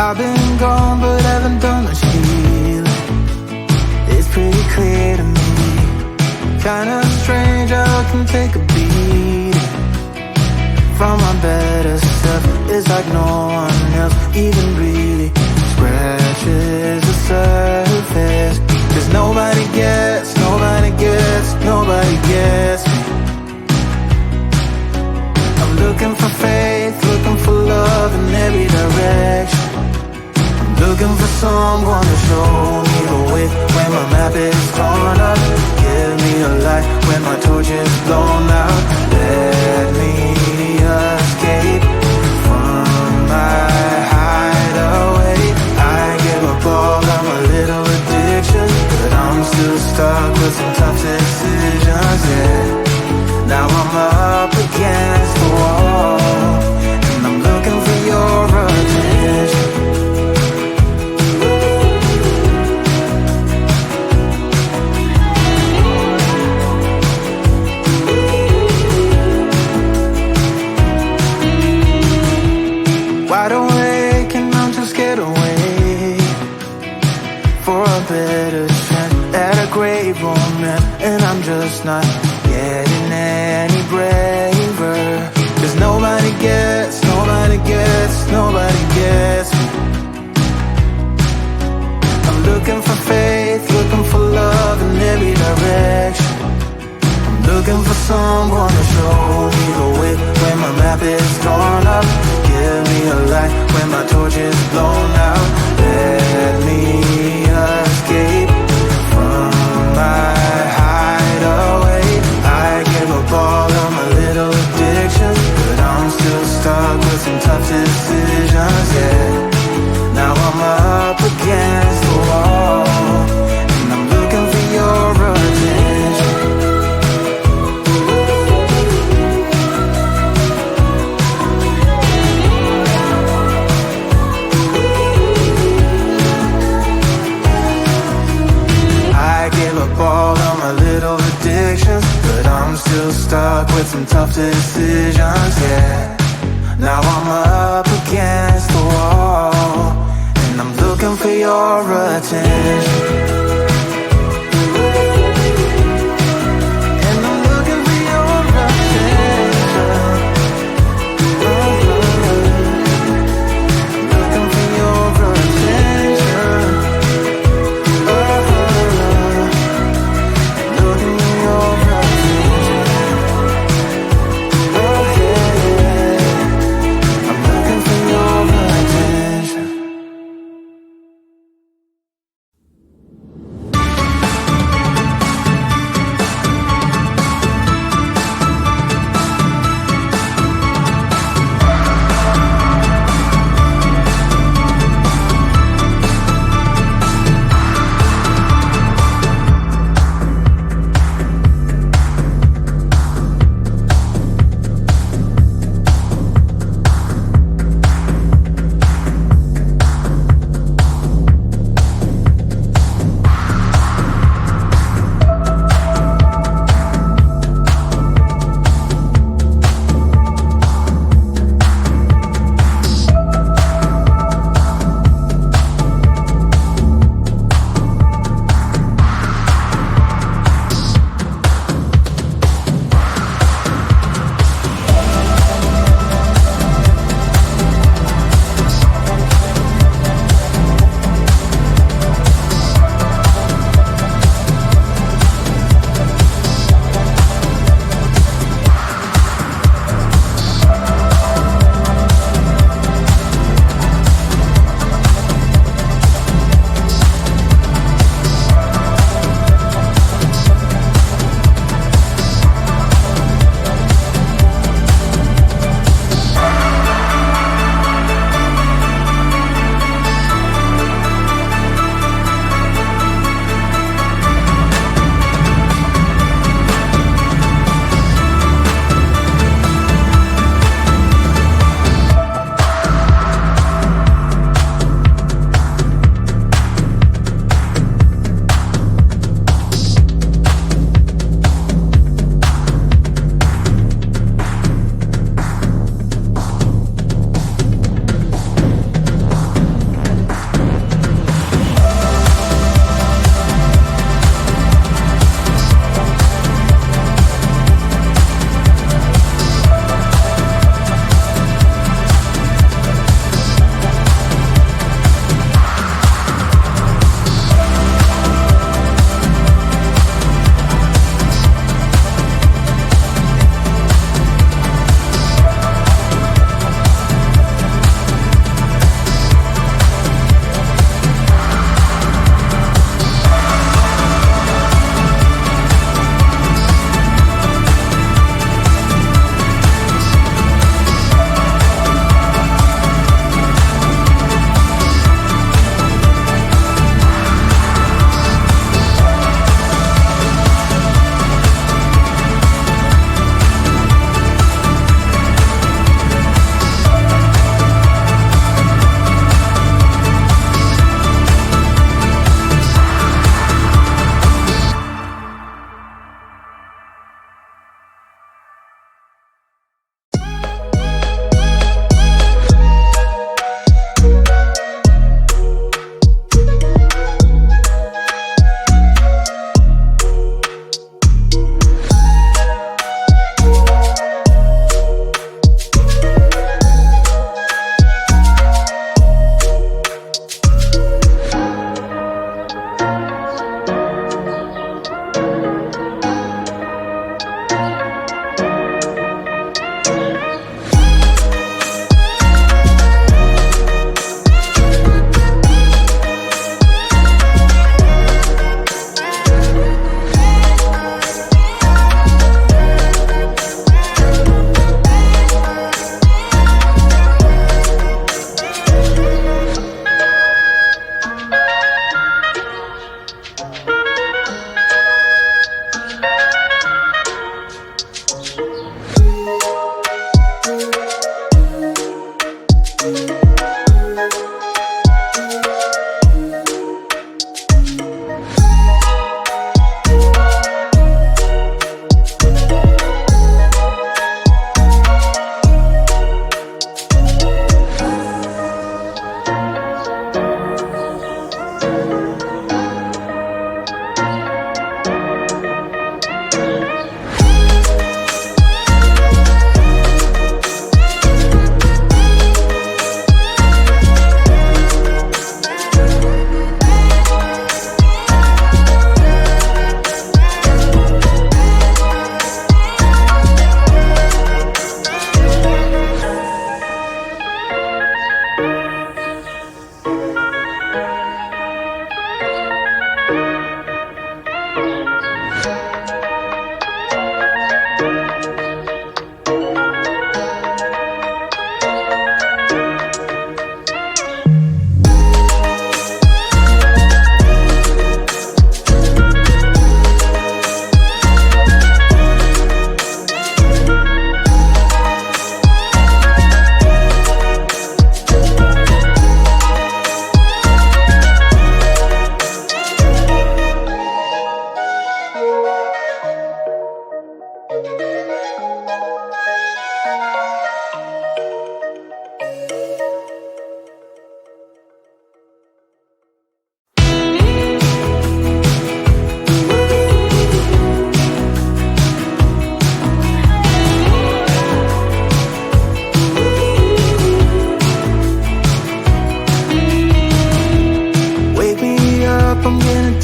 I've been gone but haven't done much healing. It's pretty clear to me, kinda strange how I can take a beating from my better self. It's like no one else even really scratches the surface. 'Cause nobody gets me. I'm looking for faith, looking for love in every direction. I'm looking for someone to show me the way when my map is torn up. Give me a light when my torch is blown out. Let me escape from my hideaway. I give up all of my little addictions, but I'm still stuck with some tough decisions, yeah. Now I'm up against the wall, and I'm looking for your attention. Wide awake and I'm too scared away for a better chance at a great romance, and I'm just not getting any braver. 'Cause nobody gets me. I'm looking for faith, looking for love in every direction. I'm looking for someone to show me the way when my map is torn up. Give me a light when my torch is blown out. Let me escape from my hideaway. I give up all of my little addictions, but I'm still stuck with some tough decisions, yeah. Now I'm up against the wall, and I'm looking for your attention. I give up all of my little addictions, but I'm still stuck with some tough decisions, yeah. Now I'm up against the wall, and I'm looking for your attention. And I'm looking for your attention. Looking for your attention. Looking for your attention. I'm looking for your attention.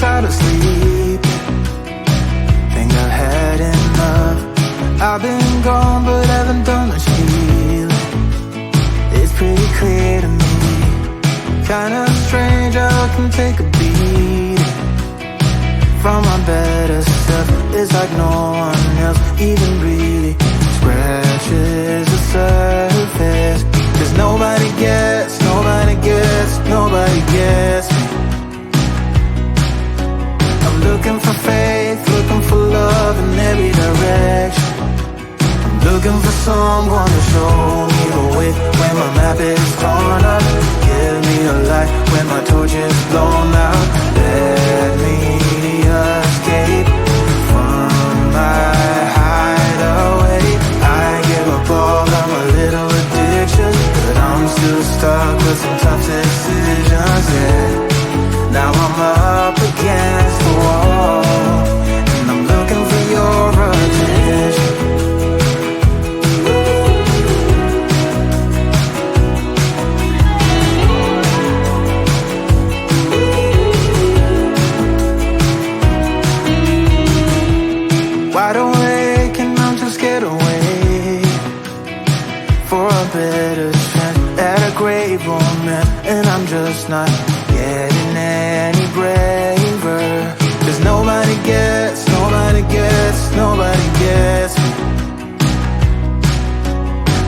tired of sleeping. Think I've had enough. I've been gone but haven't done much healing. It's pretty clear to me, kinda strange how I can take a beating from my better self. It's like no one else even really scratches the surface. 'Cause nobody gets me. I'm looking for faith, looking for love in every direction. I'm looking for someone to show me the way when my map is torn up. Give me a light when my torch is blown out. Let me escape from my hideaway. I give up all of my little addictions, but I'm still stuck with some tough decisions, yeah. Now I'm up against the wall, and I'm looking for your attention. Wide awake and I'm too scared to wait for a better chance at a great romance, and I'm just not getting any braver. 'Cause nobody gets me.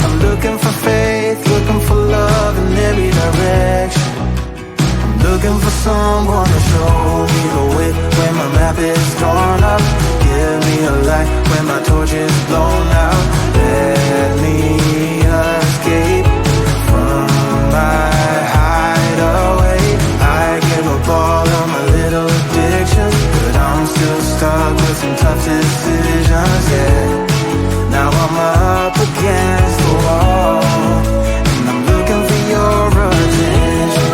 I'm looking for faith, looking for love in every direction. I'm looking for someone to show me the way when my map is torn up. Give me a light when my torch is blown out. Let me escape from my hideaway. I give up all of my little addictions, but I'm still stuck with some tough decisions, yeah. Now I'm up against the wall, and I'm looking for your attention.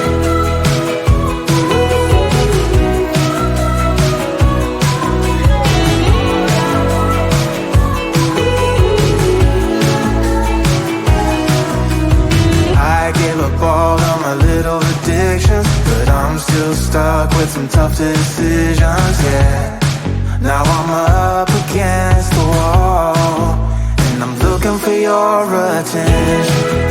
I give up all of my little addictions, but I'm still stuck with some tough decisions, yeah. Now I'm up against the wall, and I'm looking for your attention.